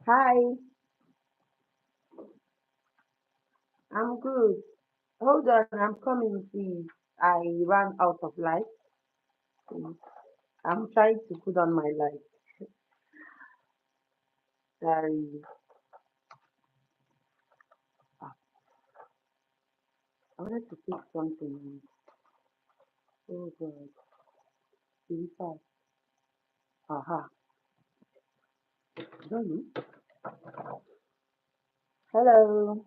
Hi, I'm good. Hold on, I'm coming, please. I ran out of light. Please. I'm trying to put on my light. Sorry. Ah, I wanted to pick something. Oh God, really fast. Aha. Johnny. Hello.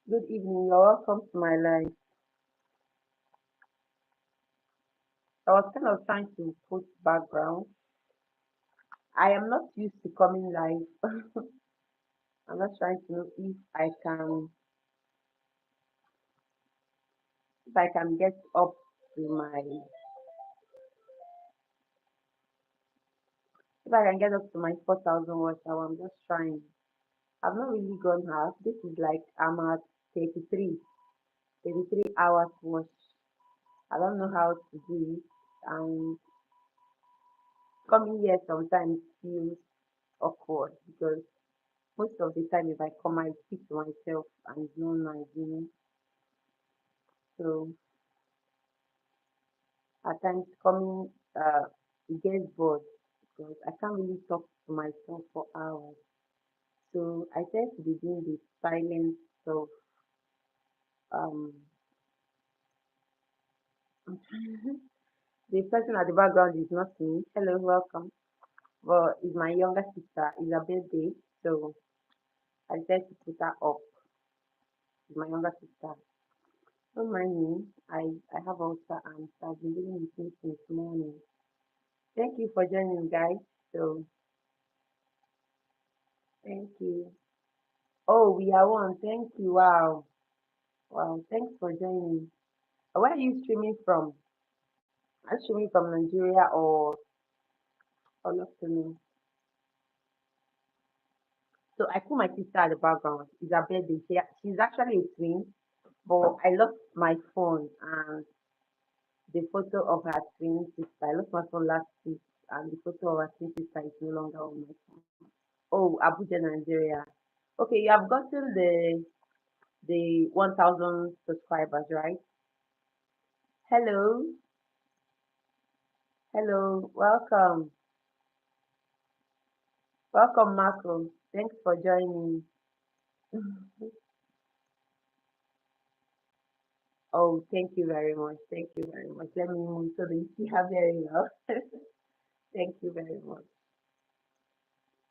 Good evening. You're welcome to my life. I was kind of trying to put background. I am not used to coming live. I'm not trying to know if I can get up to my if I can get up to my 4,000 watch hour. I'm just trying. I've not really gone half. This is like I'm at 33 hours watch. I don't know how to do it. And coming here sometimes feels awkward because most of the time if I come I speak to myself and it's not nice. So at times coming it gets bored because I can't really talk to myself for hours. So I tend to be doing the silence of um the person at the background is not me. Hello, welcome. Well, it's my younger sister. It's her birthday, so I decided to put her up. It's my younger sister. Don't mind me. I have ulcer and I've been dealing with me since morning. Thank you for joining, guys. So thank you. Oh, we are one. Thank you. Wow. Wow. Thanks for joining. Where are you streaming from? Are you streaming from Nigeria or not to know? So I put my sister at the background. It's her birthday. She's actually a twin, but I lost my phone and the photo of her twin sister. I lost my phone last week, and the photo of her twin sister is no longer on my phone. Oh, Abuja, Nigeria. Okay, you have gotten the 1,000 subscribers, right? Hello, hello, welcome, Marco. Thanks for joining. Oh, thank you very much. Thank you very much. Let me move so that you see her very well. Thank you very much.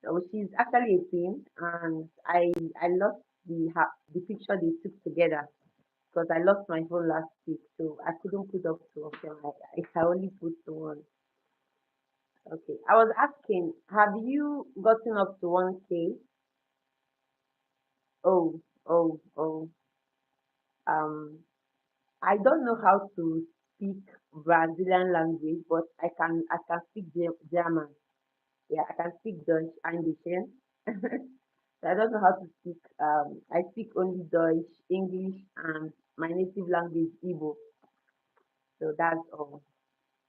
So she's actually a twin, and I lost the picture they took together because I lost my phone last week, so I couldn't put up two of them. I only put one. Okay, I was asking, have you gotten up to 1K? Oh, oh. Um, I don't know how to speak Brazilian language, but I can speak German. Yeah, I can speak Dutch and English. So I don't know how to speak. I speak only Dutch, English, and my native language, Igbo. So that's all.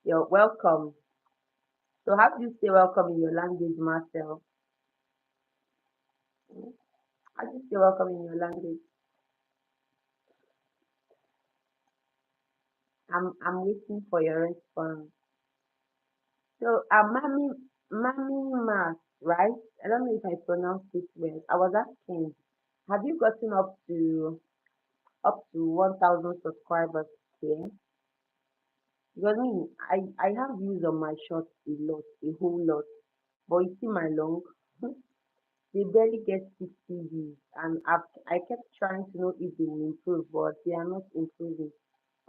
You're welcome. So how do you say welcome in your language, Marcel? Hmm? How do you say welcome in your language? I'm waiting for your response. So Mami Mas, right? I don't know if I pronounced it well. I was asking, have you gotten up to 1,000 subscribers here? Because me, I have views on my shorts a lot, a whole lot. But you see my long, they barely get 60 views. And I kept trying to know if they will improve, but they are not improving.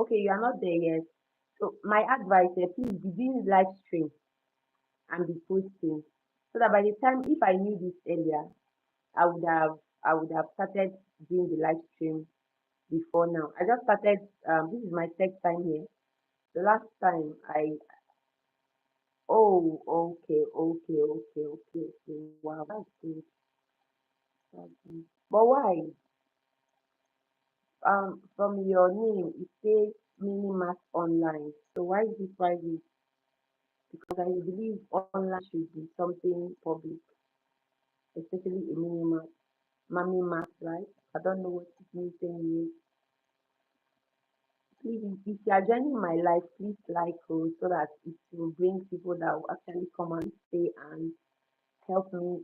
Okay, you are not there yet. So my advice is please be doing live stream and be posting. So that by the time if I knew this earlier, I would have started doing the live stream before now. I just started this is my third time here. The last time okay. Wow, that's good. That's good. But why? From your name, it says Minimax Online. So why is it private? because I believe online should be something public, especially a minimal, mommy mass, right? I don't know what it means anyway. Please, if you are joining my life, please like so that it will bring people that will actually come and stay and help me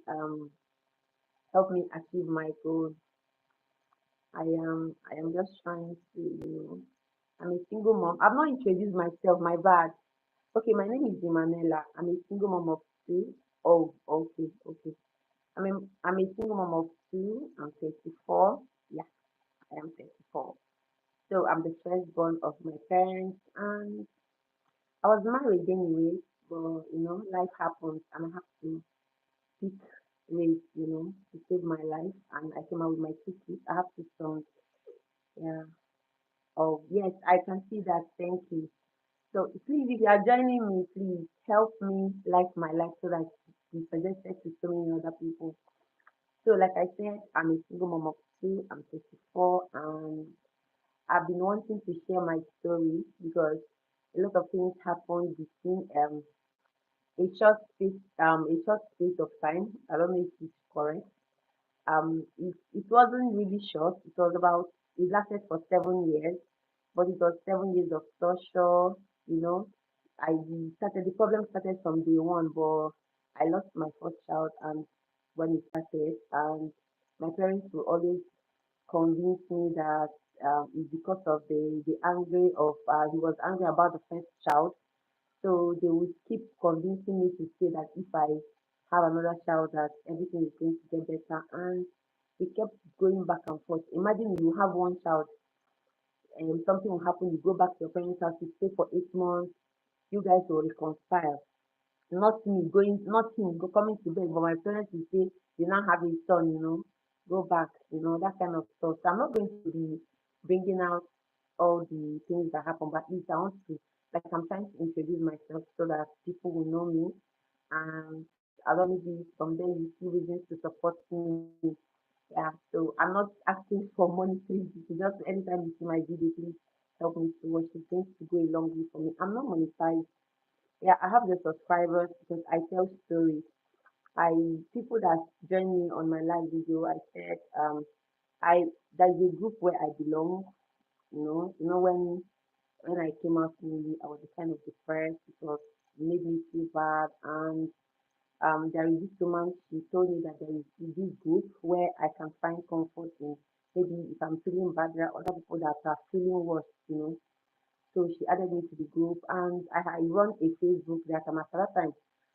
help me achieve my goals. I am just trying to, I'm a single mom. I've not introduced myself, my bad. Okay, my name is Emanuela. I'm a single mom of two. Oh, okay, okay. I'm a single mom of two. I'm 34. Yeah, I am 34. So I'm the firstborn of my parents, and I was married anyway, but life happens and I have to pick ways, to save my life, and I came out with my two kids. I have two sons. Yeah. Oh yes, I can see that. Thank you. So please, if you are joining me, please help me like my life so that be suggested to so many other people. So like I said, I'm a single mom of two. I'm 34, and I've been wanting to share my story because a lot of things happened between a short space of time. I don't know if it's correct. It wasn't really short. It lasted for 7 years, but it was 7 years of torture. You know, the problem started from day one, but I lost my first child, and when it started, and my parents will always convince me that it's because of he was angry about the first child, so they would keep convincing me to say that if I have another child, that everything is going to get better. And we kept going back and forth. Imagine you have one child and something will happen, you go back to your parents' house, you stay for 8 months, you guys will reconcile. Not him coming to bed, but my parents will say, you now have a son, go back, that kind of stuff. So I'm not going to be bringing out all the things that happen, but at least I want to, like, I'm trying to introduce myself so that people will know me. And I don't maybe from there you see reasons to support me. Yeah, so I'm not asking for monetary. Just anytime you see my video, please help me to watch. It's going to go a long way for me. I'm not monetized. Yeah, I have the subscribers because I tell stories. I People that join me on my live video, I said I there's a group where I belong. When I came out newly, I was kind of depressed because it made me feel bad. And there is this woman, she told me that there is this group where I can find comfort in. Maybe if I'm feeling bad, there are other people that are feeling worse. So she added me to the group, and I run a Facebook that at that time.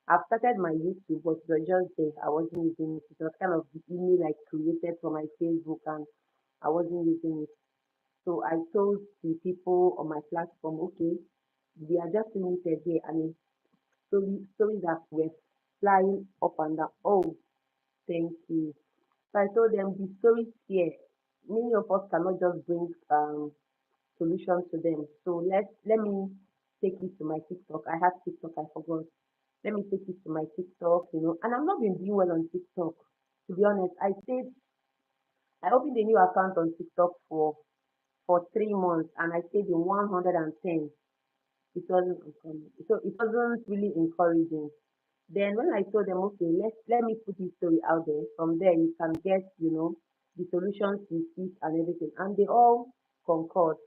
I've started my YouTube, but it was just there. I wasn't using it. It was kind of the email I created for my Facebook, and I wasn't using it. So I told the people on my platform, okay, we are just limited here, and it's stories that were flying up and down. Oh, thank you. So I told them the stories here. Many of us cannot just bring solutions to them. So let me take it to my TikTok. I have TikTok, I forgot. Let me take it to my TikTok. And I'm not been doing well on TikTok. To be honest, I opened a new account on TikTok for 3 months, and I stayed in 110. It wasn't so it wasn't really encouraging. Then when I told them, okay, let me put this story out there. From there, you can get, the solutions to it and everything, and they all concord.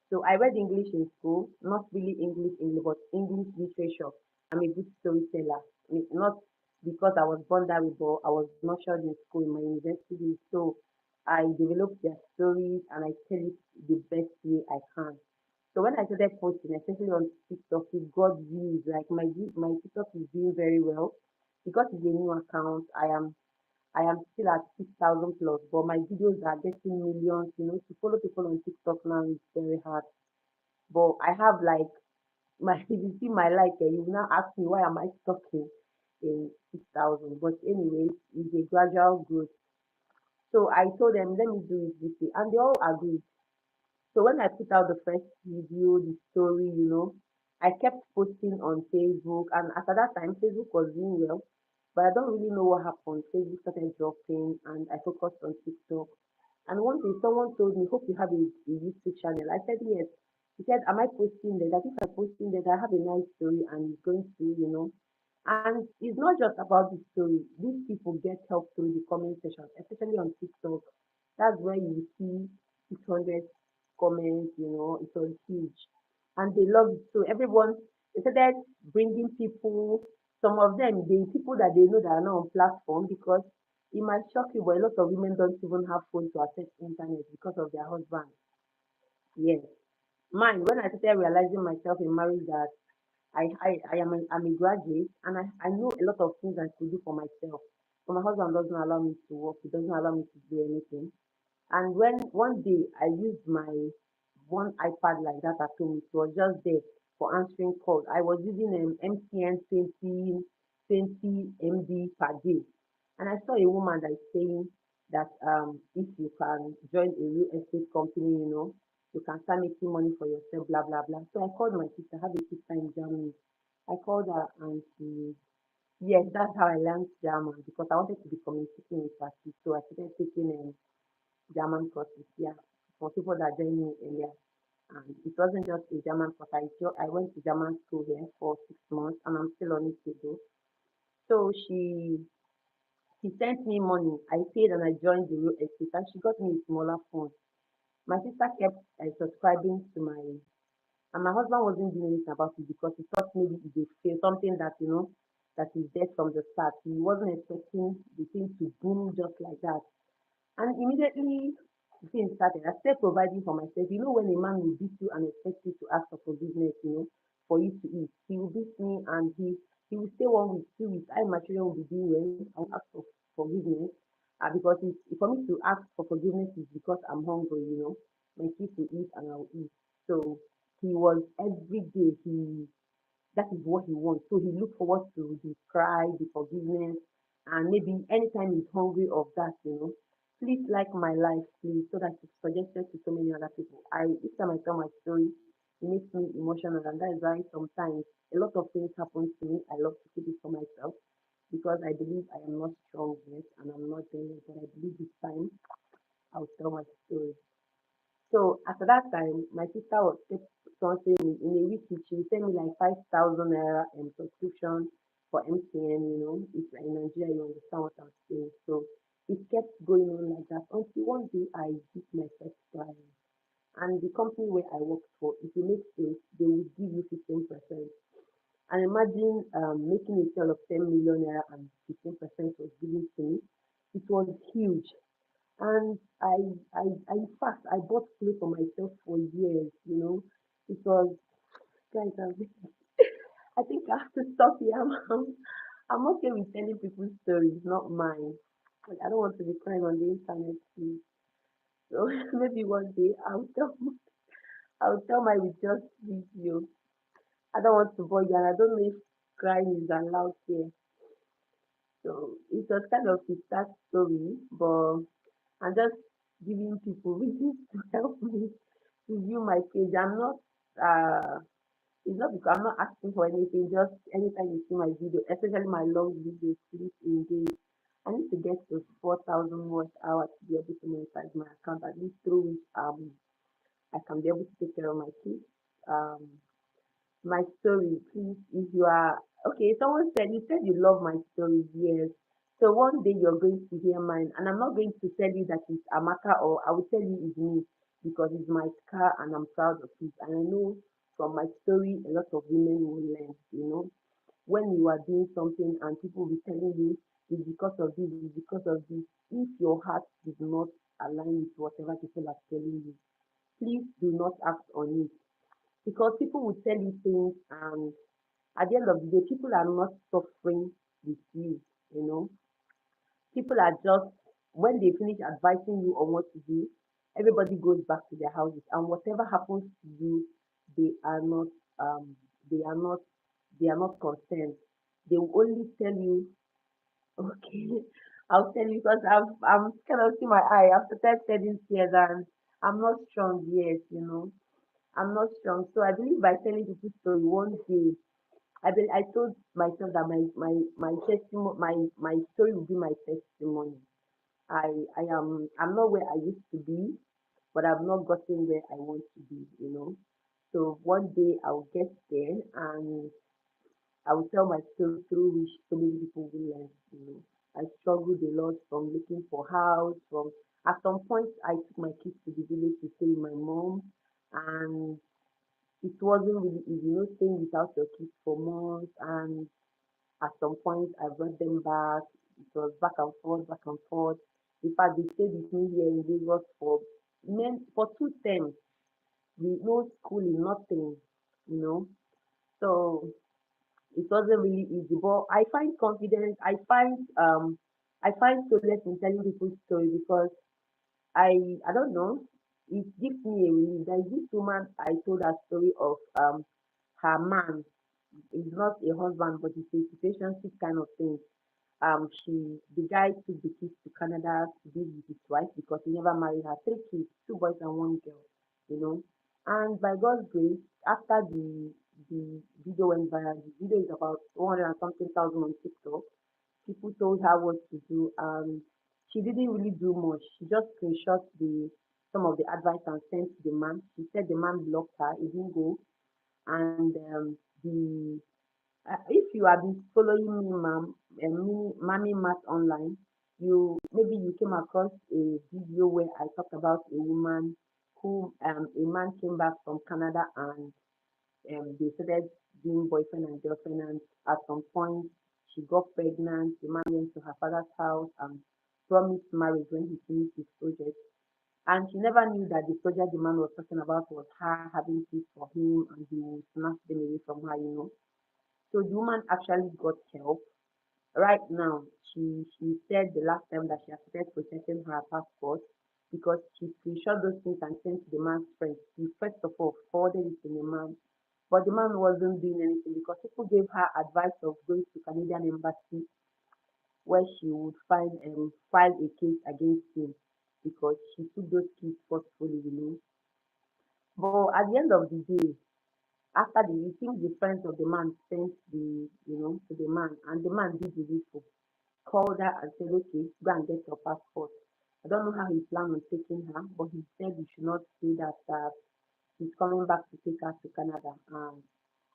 So I read English in school, not really English, but English literature. I'm a good storyteller. Not because I was born that way, but I was nurtured in school in my university days. So I developed their stories and I tell it the best way I can. So when I started posting, especially on TikTok, it got views. Like my TikTok is doing very well because it's a new account. I am still at 6,000 plus, but my videos are getting millions. To follow people on TikTok now is very hard. But I have like if you see my like, you will now ask me why am I talking in 6,000. But anyways, it's a gradual growth. So I told them, let me do it this way, and they all agreed. So when I put out the first video, the story, I kept posting on Facebook, and after that time, Facebook was doing well, but I don't really know what happened. Facebook started dropping, and I focused on TikTok. And one day, someone told me, "Hope you have a YouTube channel." I said yes. He said, am I posting there? That if I posting there, I have a nice story and it's going to, and it's not just about the story. These people get help through the comment section, especially on TikTok. That's where you see 600 comments, it was huge. And they love it. So everyone, they started bringing people, some of them, the people that they know that are not on platform, because it might shock you, but a lot of women don't even have phone to access internet because of their husband. Yes. Mine, when I started realizing myself in marriage that I'm a graduate and I know a lot of things I could do for myself. But my husband doesn't allow me to work, he doesn't allow me to do anything. And when one day I used my one iPad like that at home, it was just there for answering calls. I was using an MTN 20 MB per day. And I saw a woman that is saying that if you can join a real estate company, you can start making money for yourself, blah blah blah. So I called my sister, I have a sister in Germany. I called her and yes, that's how I learned German because I wanted to be communicating with her. So I started taking German courses, yeah, for people that joined me earlier. And it wasn't just a German course. I went to German school here for 6 months and I'm still on it to do. So she sent me money. I paid and I joined the real estate and she got me a smaller phone. My sister kept subscribing to my, and my husband wasn't doing anything about it because he thought maybe it would fail, something that, that is dead from the start. He wasn't expecting the thing to boom just like that. And immediately the thing started. I started providing for myself. You know, when a man will beat you and expect you to ask for forgiveness, for you to eat, he will beat me and he will stay 1 week, 2 weeks. I, my children will be doing well. I will ask for forgiveness. Because for me to ask for forgiveness is because I'm hungry, My kids will eat and I will eat. So he was every day, that is what he wants. So he look forward to the cry, the forgiveness, and maybe anytime he's hungry of that, please like my life, please, so that it's suggested to so many other people. Each time I tell my story, it makes me emotional, and that is why sometimes a lot of things happen to me. I love to keep it for myself because I believe I am not strong yet, and I'm not there yet, but I believe this time I'll tell my story. So after that time, my sister was kept something in a week. She would send me like 5,000 naira and subscription for MTN. If you're in Nigeria, you understand what I'm saying. So it kept going on like that until one day I hit my first client. And the company where I worked for, if you make sales, they will give you 15%. And imagine making a sale of 10 million naira and 15% was given to me. It was huge. And in fact, I bought clothes for myself for years, because, guys, I think I have to stop here. I'm okay with telling people's stories, not mine. Like, I don't want to be crying on the internet, please. So maybe one day I'll tell my with just video. I don't want to bore you, and I don't know if crying is allowed here. So it was kind of a sad story, but I'm just giving people reasons to help me to view my page. It's not because I'm not asking for anything, just anytime you see my video, especially my long videos, please engage. I need to get to 4,000 watch hours to be able to monetize my account, at least through which I can be able to take care of my kids. Um, my story, please, if you are okay, someone said you said you love my stories, yes. So one day you're going to hear mine, and I'm not going to tell you that it's Amaka or I will tell you it's me because it's my scar and I'm proud of it. And I know from my story a lot of women will learn, when you are doing something and people will be telling you it's because of this, it's because of this. If your heart is not aligned with whatever people are telling you, please do not act on it because people will tell you things and at the end of the day, people are not suffering with you, you know. People are just, when they finish advising you on what to do, everybody goes back to their houses. And whatever happens to you, they are not, um, they are not, they are not concerned. They will only tell you, okay, I'll tell you because I'm kind of see my eye. I've started shedding tears and I'm not strong yet, I'm not strong. So I believe by telling people story one day I told myself that my testimony my story will be my testimony. I'm not where I used to be, but I've not gotten where I want to be. So one day I'll get there and I will tell my story through which so many people will learn. I struggled a lot from looking for house. From at some point, I took my kids to the village to stay with my mom, and it wasn't really easy. Staying without your kids for months, and at some point, I brought them back. It was back and forth, back and forth. In fact, they stayed with me here in Lagos for 2 terms. No schooling, nothing. You know, so it wasn't really easy, but I find confidence. I find solace in telling people's story because I don't know. It gives me a relief. There is this woman I told her story of her man. It's not a husband, but it's a situationship kind of thing. The guy took the kids to Canada to be with his wife because he never married her. 3 kids, 2 boys and 1 girl. You know, and by God's grace, after the video went viral, the video is about 100 and something thousand on TikTok. People told her what to do, and she didn't really do much. She just screenshot some of the advice and sent to the man. She said the man blocked her. He didn't go, and the if you have been following me, Mommy Matt online, maybe you came across a video where I talked about a woman who a man came back from Canada and they started being boyfriend and girlfriend, and at some point she got pregnant. The man went to her father's house and promised marriage when he finished his project. And she never knew that the project the man was talking about was her having kids for him and he would snatch them away from her. So the woman actually got help. Right now, she said the last time that she has started processing her passport because she screenshot those things and sent to the man's friend. He first of all forwarded it to the man, but the man wasn't doing anything because people gave her advice of going to Canadian embassy where she would file a case against him because she took those kids forcefully. But at the end of the day, after you think the friends of the man sent to the man, and the man did the needful, called her and said, okay, go and get your passport. I don't know how he planned on taking her, but he said we should not say that he's coming back to take her to Canada. And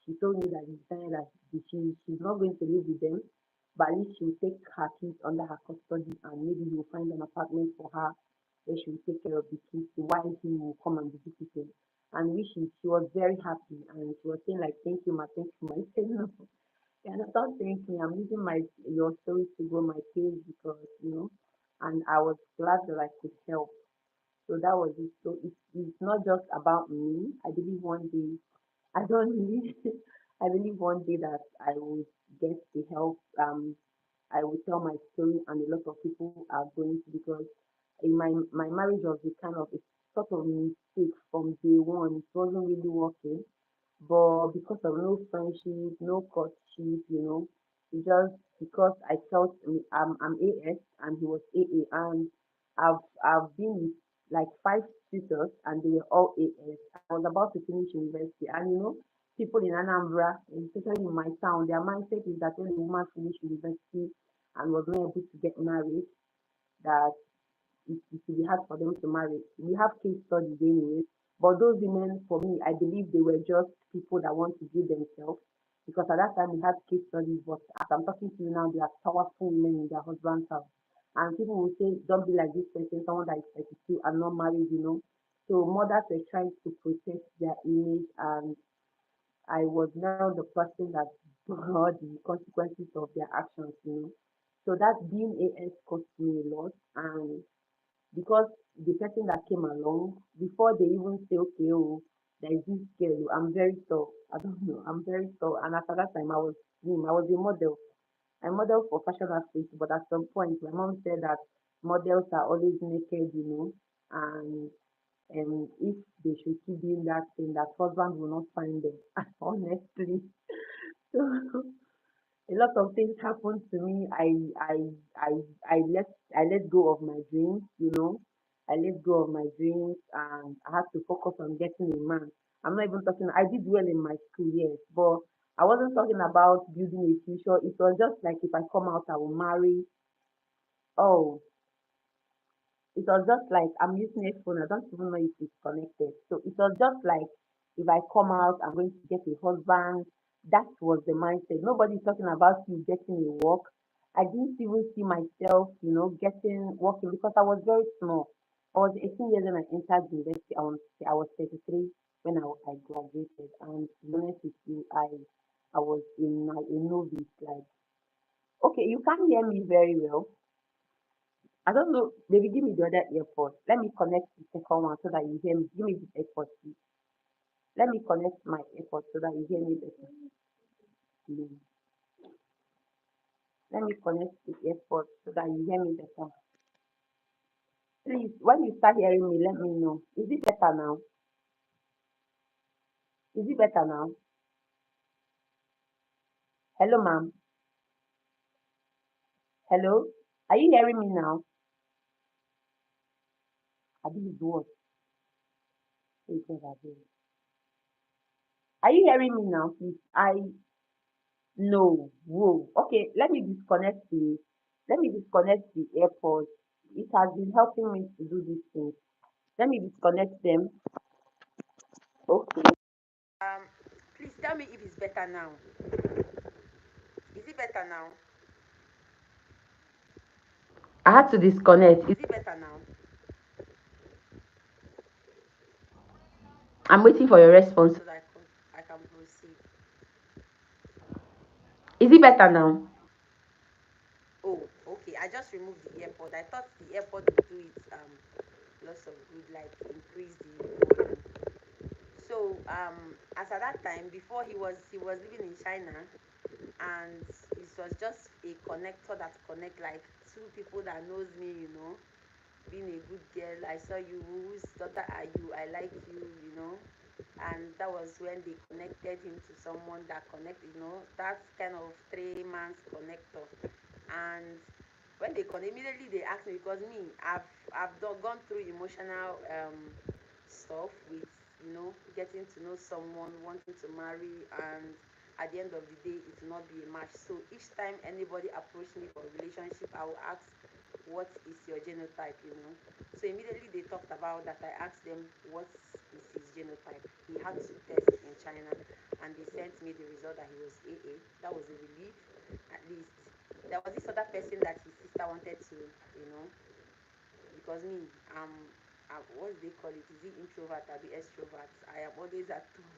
she told me that he said that she's not going to live with them, but at least she'll take her kids under her custody and maybe he'll find an apartment for her where she will take care of the kids while he will come and visit them. And she was very happy and she was saying like, thank you, ma, thank you, ma. I said, no, yeah, no, don't thank me. I'm using your story to grow my page because, and I was glad that I could help. So that was it. So it's not just about me. I believe one day, I don't really, I believe one day that I would get the help. I will tell my story, and a lot of people are going to because in my marriage was a kind of a sort of mistake from day one. It wasn't really working, but because of no friendship, no courtship, it just because I felt I'm AS and he was AA, and I've been with like 5 tutors and they were all AS. I was about to finish university, and people in Anambra, especially in my town, their mindset is that when a woman finished university and was not able to get married, that it will be hard for them to marry. We have case studies anyway, but those women, for me, I believe they were just people that want to do themselves. Because at that time we had case studies, but as I'm talking to you now, they are powerful women in their husband's house. And people will say, don't be like this person, someone that is 32 and not married. So mothers were trying to protect their image, and I was now the person that bore the consequences of their actions. So that being AS cost me a lot, and because the person that came along, before they even say, okay, oh, there is this girl, I'm very tall. I don't know, I'm very tall. And after that time, I was slim. I was a model. I modeled for fashion athletes, but at some point, my mom said that models are always naked, and if they should keep doing that thing, that husband will not find them. Honestly. So a lot of things happened to me. I I let go of my dreams. I let go of my dreams and I had to focus on getting a man. I'm not even talking I did well in my school, yes, but I wasn't talking about building a future. It was just like if I come out I will marry. Oh, it was just like I'm using a phone. I don't even know if it's connected. So it was just like If I come out, I'm going to get a husband. That was the mindset. Nobody's talking about you getting a work. I didn't even see myself, getting working because I was very small. I was 18 years when I entered university. I was 33 when I graduated. And to be honest with you, I was a novice. Like, okay, you can't hear me very well. I don't know. Maybe give me the other earpod. Let me connect the second one so that you hear me. Give me the earpod, please. Let me connect my earpod so that you hear me better. Please. Let me connect the earpod so that you hear me better. Please, when you start hearing me, let me know. Is it better now? Is it better now? Hello, ma'am. Hello? Are you hearing me now? I think it's what? Wait, wait, wait. Are you hearing me now, please? No. Whoa. Okay, let me disconnect the AirPods. It has been helping me to do these things. Let me disconnect them. Okay. Um, please tell me if it's better now. Is it better now? I had to disconnect. Is it better now? I'm waiting for your response. So that I can proceed. Is it better now? Oh, okay. I just removed the AirPod. I thought the AirPod would do it lots of good, like increase the volume. So as at that time, before he was living in China, and it was just a connector that connect like two people that knows me, being a good girl. I saw you, whose daughter are you? I like you. And that was when they connected him to someone that that kind of 3 months connector. And when they connect, immediately they asked me because me, gone through emotional stuff with getting to know someone, wanting to marry, and at the end of the day it will not be a match. So each time anybody approach me for a relationship, I will ask, what is your genotype? So immediately they talked about that. I asked them, what is his genotype? He had to test in China, and they sent me the result that he was AA. That was a relief. At least there was this other person that his sister wanted to, you know because me, what do they call it? Is it introvert or the extrovert? I am always at home.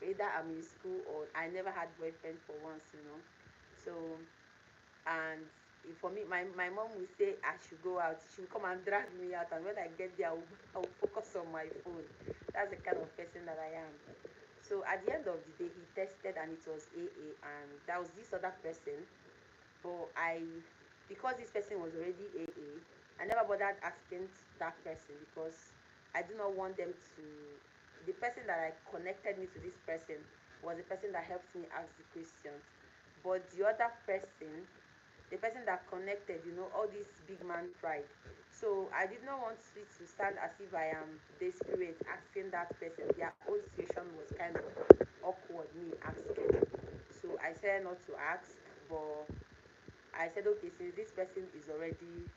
Either I'm in school or I never had boyfriend for once. So, and for me, my mom will say I should go out. She will come and drag me out, and when I get there, I will focus on my phone. That's the kind of person that I am. So at the end of the day, he tested and it was AA, and there was this other person, but because this person was already AA, I never bothered asking that person because I do not want them to. The person that I connected me to this person was the person that helped me ask the questions, but the other person, the person that connected, all this big man pride. So I did not want it to stand as if I am desperate asking that person. Their own situation was kind of awkward, me asking. So I said not to ask, but I said, okay, since this person is already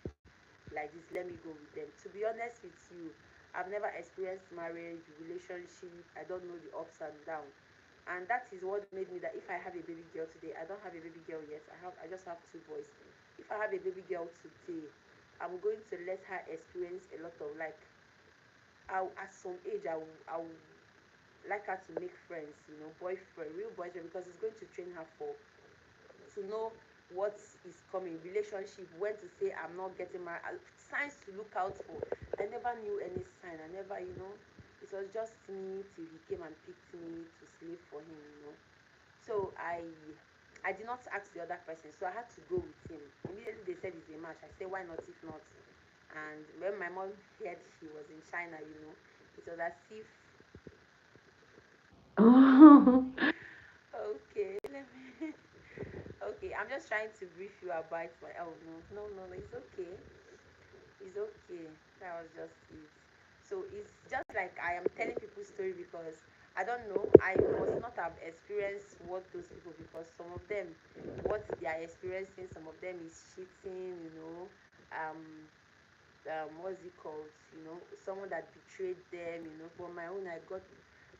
like this, let me go with them. To be honest with you, I've never experienced marriage, relationship. I don't know the ups and downs. And that is what made me that if I have a baby girl today, I don't have a baby girl yet. I just have two boys. If I have a baby girl today, I'm going to let her experience a lot of like at some age I will like her to make friends, boyfriend, real boyfriend, because it's going to train her for to know what is coming, relationship, when to say I'm not getting married, signs to look out for. I never knew any sign. I never, it was just me till he came and picked me to slave for him. So I did not ask the other person, so I had to go with him. Immediately they said it's a match. I said, why not if not? And when my mom heard he was in China, it was as if okay, let me okay, I'm just trying to brief you about my oh no, it's okay. It's okay. That was just it. So it's just like I am telling people story because I don't know. I must not have experienced what those people, because some of them, what they are experiencing, some of them is cheating. Um, what's it called? Someone that betrayed them. For my own, I got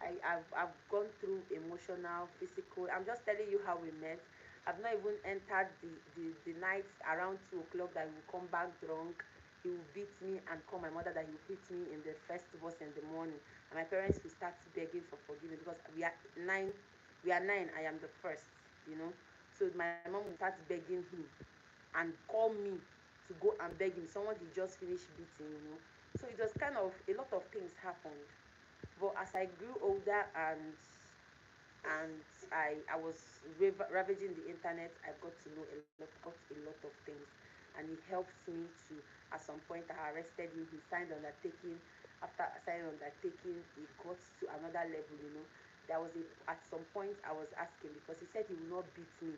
I've gone through emotional, physical. I'm just telling you how we met. I've not even entered the night around 2 o'clock that he will come back drunk. He will beat me and call my mother that he will beat me in the first bus in the morning. And my parents will start begging for forgiveness because nine. We are nine. I am the first. You know. So my mom will start begging him and call me to go and beg him. Someone he just finished beating. You know. So it was kind of a lot of things happened. But as I grew older and I was ravaging the internet, I got to know a lot of things, and it helped me to. At some point, I arrested him. He signed undertaking. After signing undertaking, it got to another level. You know, there was a at some point I was asking because he said he will not beat me,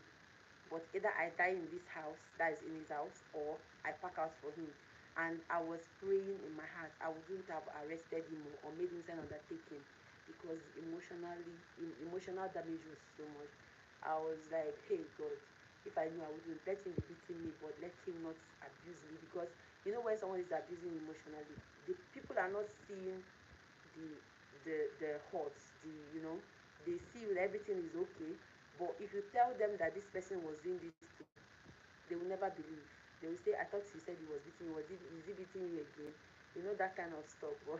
but either I die in this house, that is in his house, or I pack out for him. And I was praying in my heart, I wouldn't have arrested him or made him sign undertaking because emotional damage was so much. I was like, hey God, if I knew I wouldn't let him be beating me, but let him not abuse me because you know when someone is abusing emotionally, the people are not seeing the the hurt, you know, they see when everything is okay. But if you tell them that this person was doing this to you, they will never believe. They will say, I thought you said he was beating you. Is he beating you again? You know, that kind of stuff. But,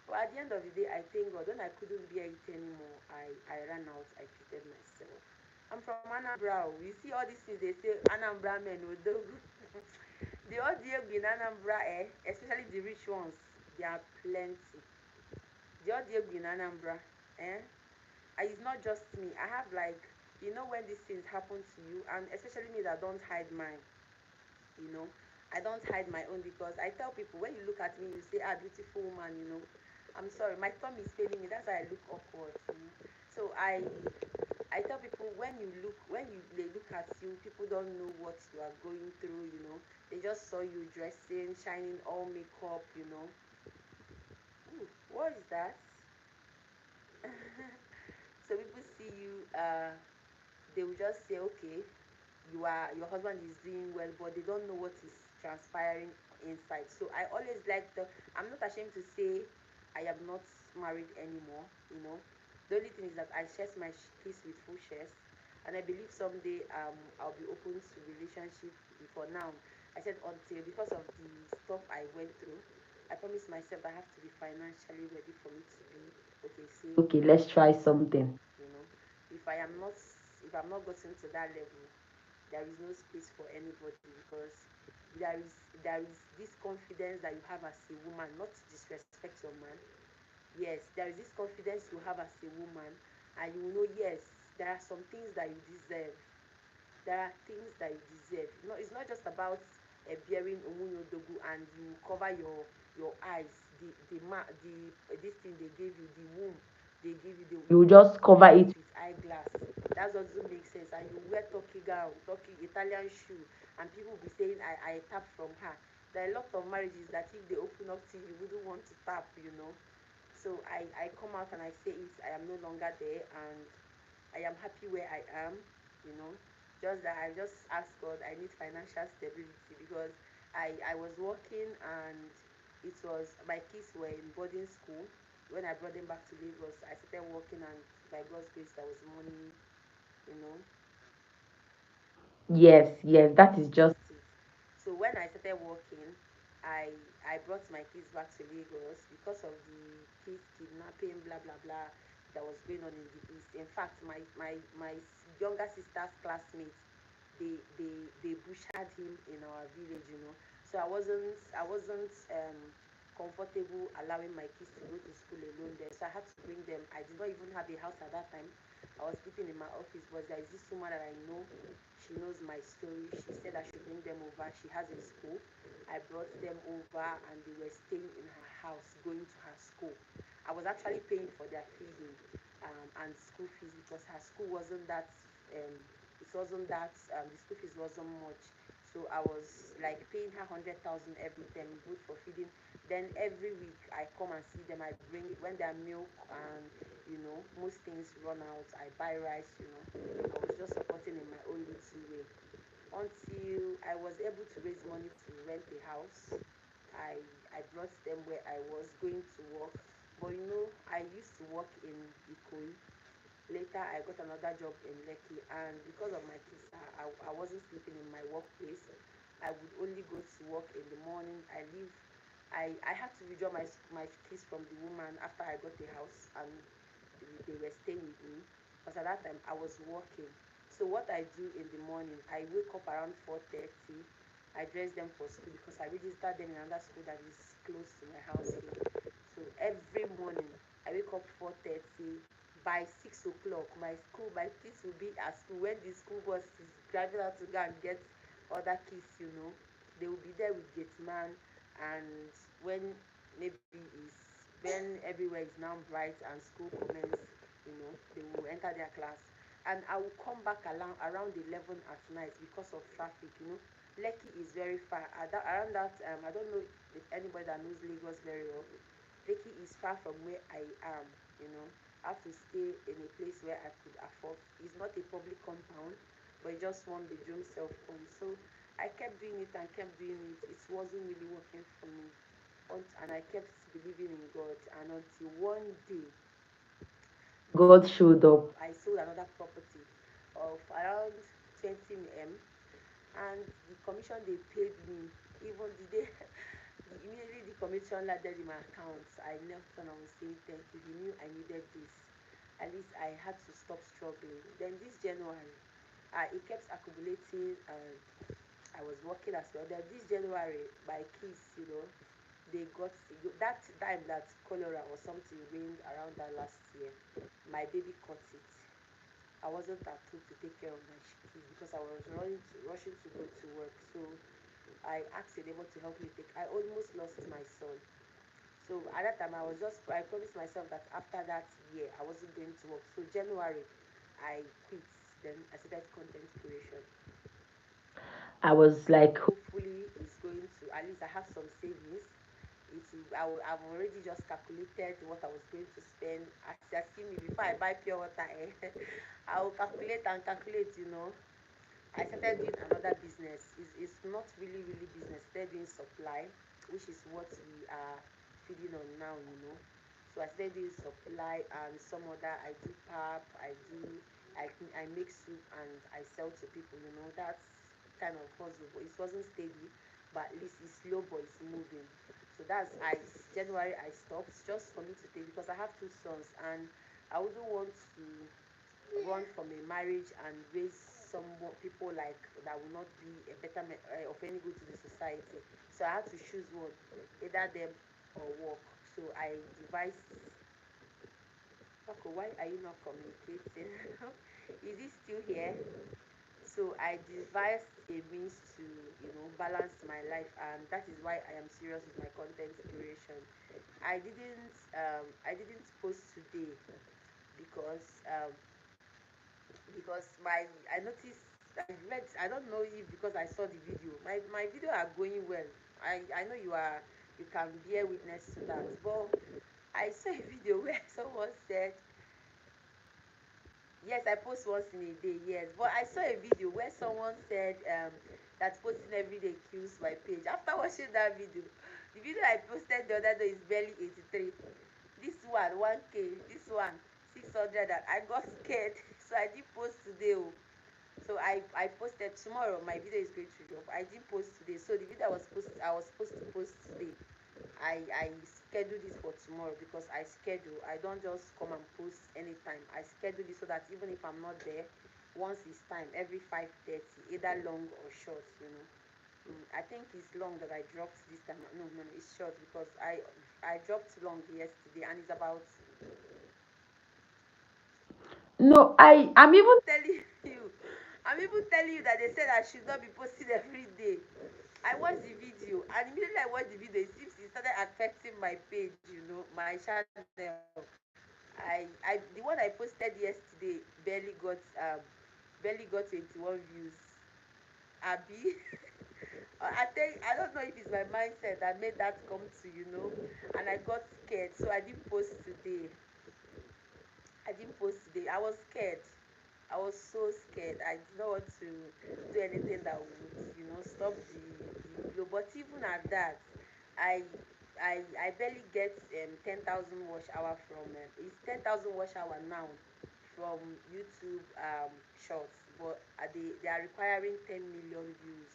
but at the end of the day, I thank God. When I couldn't bear it anymore, I ran out. I treated myself. I'm from Anambra. You see all these things they say, Anambra men, Odogu. The audio in Anambra, especially the rich ones, there are plenty. The audio in Anambra, eh? And it's not just me. I have like, you know, when these things happen to you, and especially me that don't hide mine, you know, I don't hide my own because I tell people when you look at me, you say, ah, beautiful woman, you know. I'm sorry, my thumb is failing me. That's why I look awkward. You know? So I tell people when you they look at you, people don't know what you are going through, you know. They just saw you dressing, shining all makeup, you know. Ooh, what is that? So people see you, they will just say, okay, your husband is doing well, but they don't know what is transpiring inside. So I always like the. I'm not ashamed to say I am not married anymore. You know, the only thing is that I share my peace with full shares, and I believe someday I'll be open to relationship. For now, I said until because of the stuff I went through, I promised myself I have to be financially ready for me to be okay. Say okay, let's try something. You know, if I am not, if I'm not gotten to that level, there is no space for anybody because there is there is this confidence that you have as a woman, not to disrespect your man. Yes, there is this confidence you have as a woman, and you know, yes, there are some things that you deserve. There are things that you deserve. No, it's not just about bearing omunyodogu and you cover your eyes, this thing they gave you, the womb they give you, you just cover it with eyeglass. That doesn't make sense. And you wear turkey gown, turkey Italian shoe, and people will be saying I tap from her. There are a lot of marriages that if they open up to you, you wouldn't want to tap, you know. So I come out and I say it, I am no longer there and I am happy where I am, you know. Just that I just ask God I need financial stability because I was working and it was my kids were in boarding school. When I brought them back to Lagos, I started working and by God's grace there was money, you know. Yes, yes, that is just it. So when I started working, I brought my kids back to Lagos because of the kids kidnapping, blah blah blah, that was going on in the east. In fact, my younger sister's classmates, they butchered him in our village, you know. So I wasn't comfortable allowing my kids to go to school alone there. So I had to bring them. I did not even have a house at that time. I was sleeping in my office, but there is this woman that I know. She knows my story. She said I should bring them over. She has a school. I brought them over and they were staying in her house, going to her school. I was actually paying for their feeding and school fees because her school wasn't that the school fees wasn't much. So I was like paying her 100,000 every time, both for feeding. Then every week I come and see them. I bring it when their milk and most things run out. I buy rice. I was just supporting in my own little way until I was able to raise money to rent a house. I I brought them where I was going to work, but I used to work in Ikoyi. Later, I got another job in Lekki, and because of my kids, I wasn't sleeping in my workplace. I would only go to work in the morning. I had to withdraw my keys from the woman after I got the house, and they were staying with me. Because at that time, I was working. So what I do in the morning, I wake up around 4:30. I dress them for school because I registered them in another school that is close to my house here. So every morning I wake up 4:30. By 6 o'clock, my kids will be at school. When the school bus is driving out to go and get other kids, they will be there with gate man. And when maybe is when everywhere is now bright and school commence, they will enter their class. And I will come back around 11 at night because of traffic. Lekki is very far. Around that, I don't know if anybody that knows Lagos very well. Lekki is far from where I am, you know. I have to stay in a place where I could afford. It's not a public compound, but it's just one bedroom self home. So I kept doing it and kept doing it. It wasn't really working for me. And I kept believing in God. And until one day, God showed up. I sold another property of around 20 m, and the commission they paid me, even the day immediately the commission landed in my account, I knelt down and was saying thank you. He knew I needed this. At least I had to stop struggling. Then this January, it kept accumulating, and I was working as well. Then this January, my kids, they got that time that cholera or something rained around that last year. My baby caught it. I wasn't at home to take care of my kids because I was rushing to go to work. So I asked a neighbor to help me take. I almost lost my son. So at that time, I promised myself that after that year, I wasn't going to work. So January, I quit. Then I started content creation. I was like, hopefully, it's going to, at least I have some savings. I've already just calculated what I was going to spend. As you see me, before I buy pure water, I will calculate and calculate. I started doing another business. It's not really, really business. I started doing supply, which is what we are feeding on now. So I started doing supply and some other. I do pap, I make soup and I sell to people. That's kind of hustle, but it wasn't steady. But at least it's slow, but it's moving. So January I stopped just for me to take because I have two sons and I wouldn't want to run from a marriage and raise some more people like that will not be a better of any good to the society. So I had to choose one, either them or work. So I devised. Paco, why are you not communicating? Is he still here? So I devised a means to balance my life, and that is why I am serious with my content creation. I didn't post today because I noticed, I don't know if because I saw the video. My video are going well. I know you can bear witness to that. But I saw a video where someone said, yes, I post once in a day, yes. But I saw a video where someone said that posting every day kills my page. After watching that video, the video I posted the other day is barely 83. This one 1K, this one 600, and I got scared. So I did post today. Oh. So I posted tomorrow. My video is going to drop. I didn't post today. So the video I was supposed to post today. I schedule this for tomorrow because I don't just come and post anytime. I schedule this so that even if I'm not there, once it's time, every 5:30, either long or short. I think it's long that I dropped this time. No, no, no, it's short because I dropped long yesterday and it's about. No, I'm even telling you. I'm even telling you that they said I should not be posting every day. I watched the video and immediately I watched the video, it seems it started affecting my page, my channel. The one I posted yesterday barely got 21 views. Abby. I don't know if it's my mindset that made that come to, and I got scared, so I didn't post today. I was scared. I was so scared. I did not want to do anything that would, stop the flow. But even at that, I I barely get 10,000 watch hour from it's 10,000 watch hour now from YouTube shorts, but they are requiring 10 million views.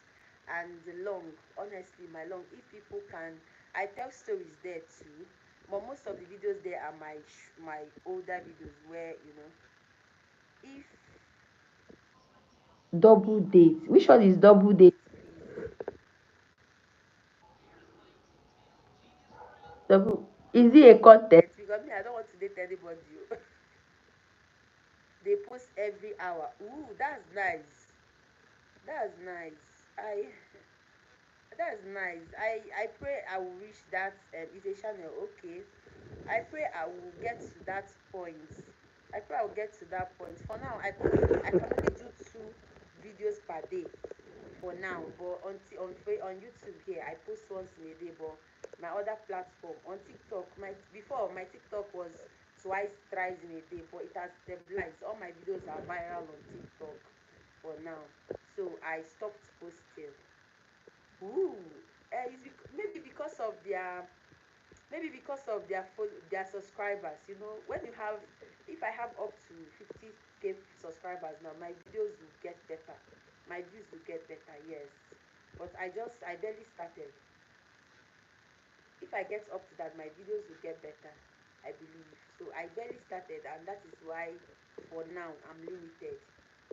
And the long, honestly, my long, if people can, I tell stories there too, but most of the videos there are my older videos where if double date, which one is double date, please? Double, is it a content? Because me, I don't want to date anybody. They post every hour. Ooh, that's nice. That's nice. I that's nice. I pray I will reach that. It's a channel. Okay. I pray I will get to that point. I pray I will get to that point. For now, I can only do 2 videos per day. For now, but on YouTube here, I post once in a day. But my other platform on TikTok, my TikTok was twice, thrice in a day, but it has stabilized. All my videos are viral on TikTok for now, so I stopped posting. Ooh, maybe because of their subscribers. When you have, if I have up to 50K subscribers now, my videos will get better, my views will get better, yes. But I barely started. If I get up to that, my videos will get better, I believe. So I barely started, and that is why for now I'm limited.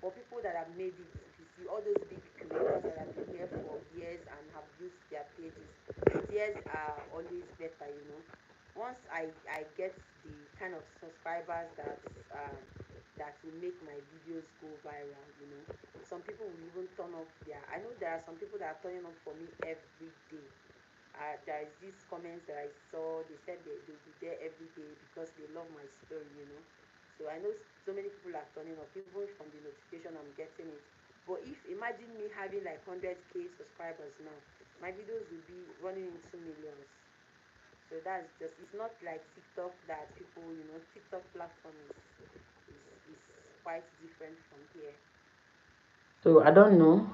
For people that have made it, if you see all those big creators that have been here for years and have used their pages, theirs are always better. Once I get the kind of subscribers that will make my videos go viral. Some people will even turn off their, I know there are some people that are turning off for me every day. There is these comments that I saw. They said they'll be there every day because they love my story. So I know so many people are turning off, even from the notification I'm getting it. But if imagine me having like 100K subscribers now, my videos will be running into millions. So that's just, it's not like TikTok that people. TikTok platform is quite different from here. So I don't know.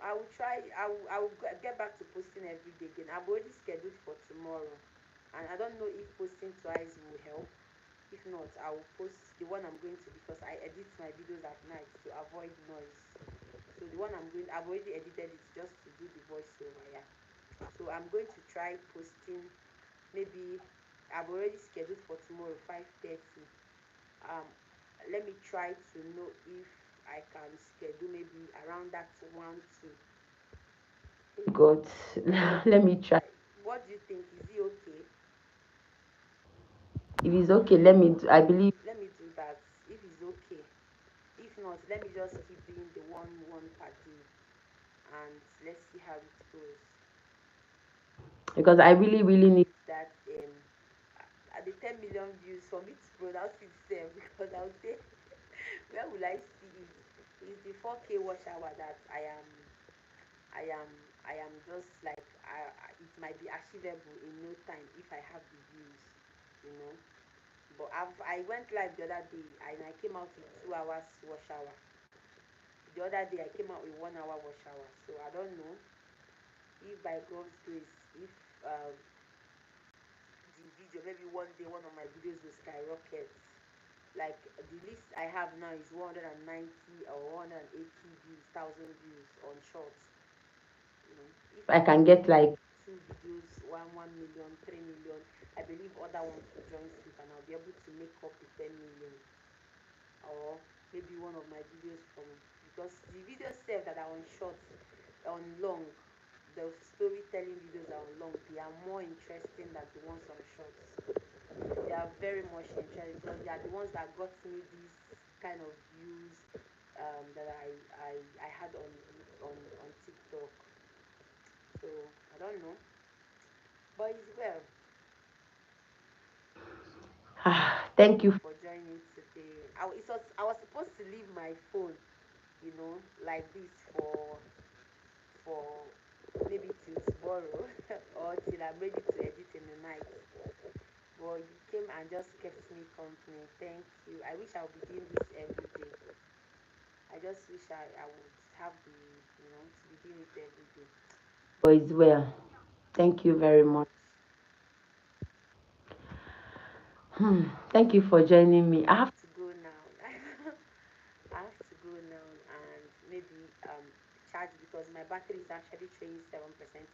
I will try. I will get back to posting every day again. I've already scheduled for tomorrow, and I don't know if posting twice will help. If not, I will post the one I'm going to, because I edit my videos at night to avoid noise. So the one I've already edited it just to do the voiceover. Yeah. So I'm going to try posting. Maybe I've already scheduled for tomorrow 5:30. Um, let me try to know if I can schedule maybe around that 1 2. God, let me try. What do you think? Is it okay? If it's okay, let me do, I believe. Let me do that. If it's okay. If not, let me just keep doing the one per day, and let's see how it goes. Because I really, really need that at the 10 million views for me to pronounce it same. Because I would say, where will I see it? It's the 4K watch hour that I am I am just like, it might be achievable in no time if I have the views, you know. But I went live the other day and I came out with 2 hours wash hour. The other day I came out with 1 hour wash hour. So I don't know if by God's grace, if the video, maybe one day one of my videos will skyrocket. Like the list I have now is 190 or 180 views, thousand views on shorts. If I can get like 2 videos, 1 million, 3 million, I believe other ones will join suit and I'll be able to make up the 10 million. Or maybe one of my videos from, because the videos self that are on short, on long, the storytelling videos that are on long, they are more interesting than the ones on shorts. They are very much interesting because they are the ones that got me these kind of views that I had on TikTok. So I don't know, but it's well. Thank you for joining today. I was supposed to leave my phone, like this for maybe till tomorrow or till I'm ready to edit in the night. But you came and just kept me company. Thank you. I wish I would be doing this every day. I just wish I would have the, to be doing it every day. But it's well. Thank you very much. Thank you for joining me. I have to go now. I have to go now and maybe charge because my battery is actually showing 7%,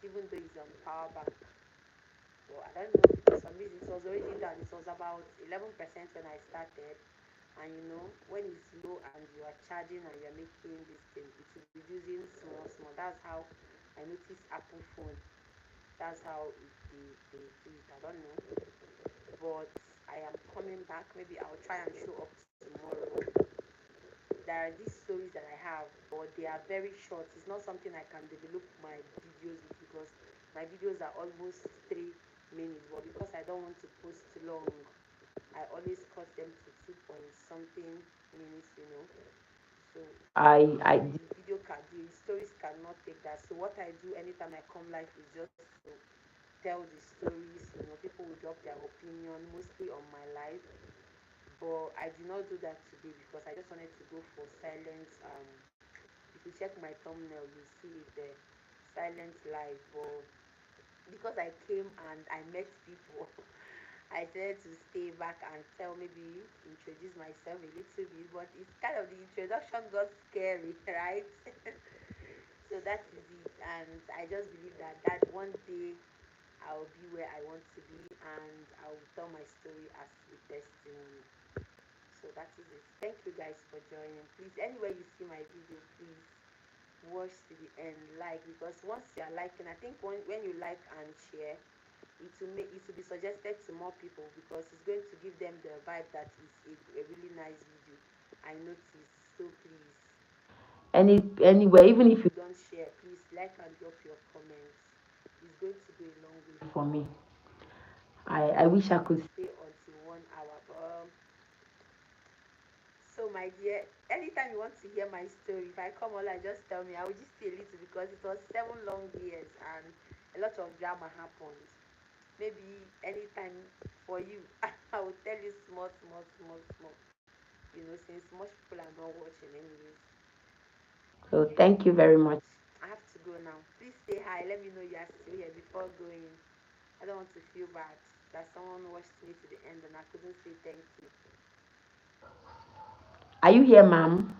even though it's on power bank. So I don't know, for some reason it was already done. It was about 11% when I started. And you know, when it's low and you are charging and you're making this thing, it will be using small, small. That's how I noticed Apple phone. That's how they do it. I don't know. But I am coming back. Maybe I'll try and show up tomorrow. There are these stories that I have, but they are very short. It's not something I can develop my videos with because my videos are almost 3 minutes. But because I don't want to post long, I always cut them to 2 point something minutes, you know. So the video can the stories cannot take that. So what I do anytime I come live is just to tell the stories. You know, people will drop their opinion mostly on my life, but I did not do that today because I just wanted to go for silence. If you check my thumbnail, you see it there, silent live. But because I came and I met people, I decided to stay back and tell maybe introduce myself a little bit. But it's kind of the introduction got scary, right? So that is it, and I just believe that one day I'll be where I want to be and I'll tell my story as a testimony. So that is it. Thank you guys for joining. Please, anywhere you see my video, please watch to the end, like, because once you are liking, I think when you like and share, it will be suggested to more people because it's going to give them the vibe that is a really nice video. I notice. So please, anywhere, even if you don't share, please like and drop your comments. It's going to go a long way for me. I wish I could stay until 1 hour, but so my dear, anytime you want to hear my story, if I come online, just tell me. I will just stay a little because it was 7 long years and a lot of drama happened. Maybe anytime for you, I will tell you small, small, small, small. You know, since most people are not watching anyways. So thank you very much. I have to go now. Please say hi. Let me know you are still here before going. I don't want to feel bad that someone watched me to the end and I couldn't say thank you. Are you here, ma'am?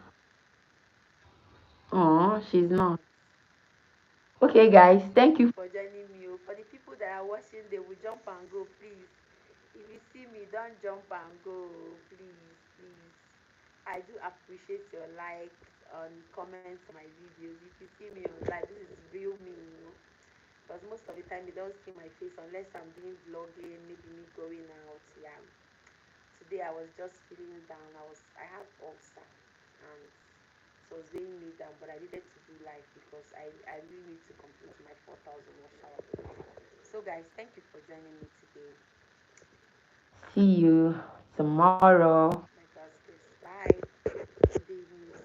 Oh, she's not. Okay, guys, thank you for joining me. Oh. For the people that are watching, they will jump and go, please. If you see me, don't jump and go, please, please. I do appreciate your likes and comments on my videos. If you see me on live, this is real me, you know. Because most of the time, you don't see my face unless I'm doing vlogging, maybe me going out. Yeah. Today I was just feeling down. I have ulcer and it was weighing me down, but I needed to do live because I really need to complete my 4,000 wash hour. So guys, thank you for joining me today. See you tomorrow.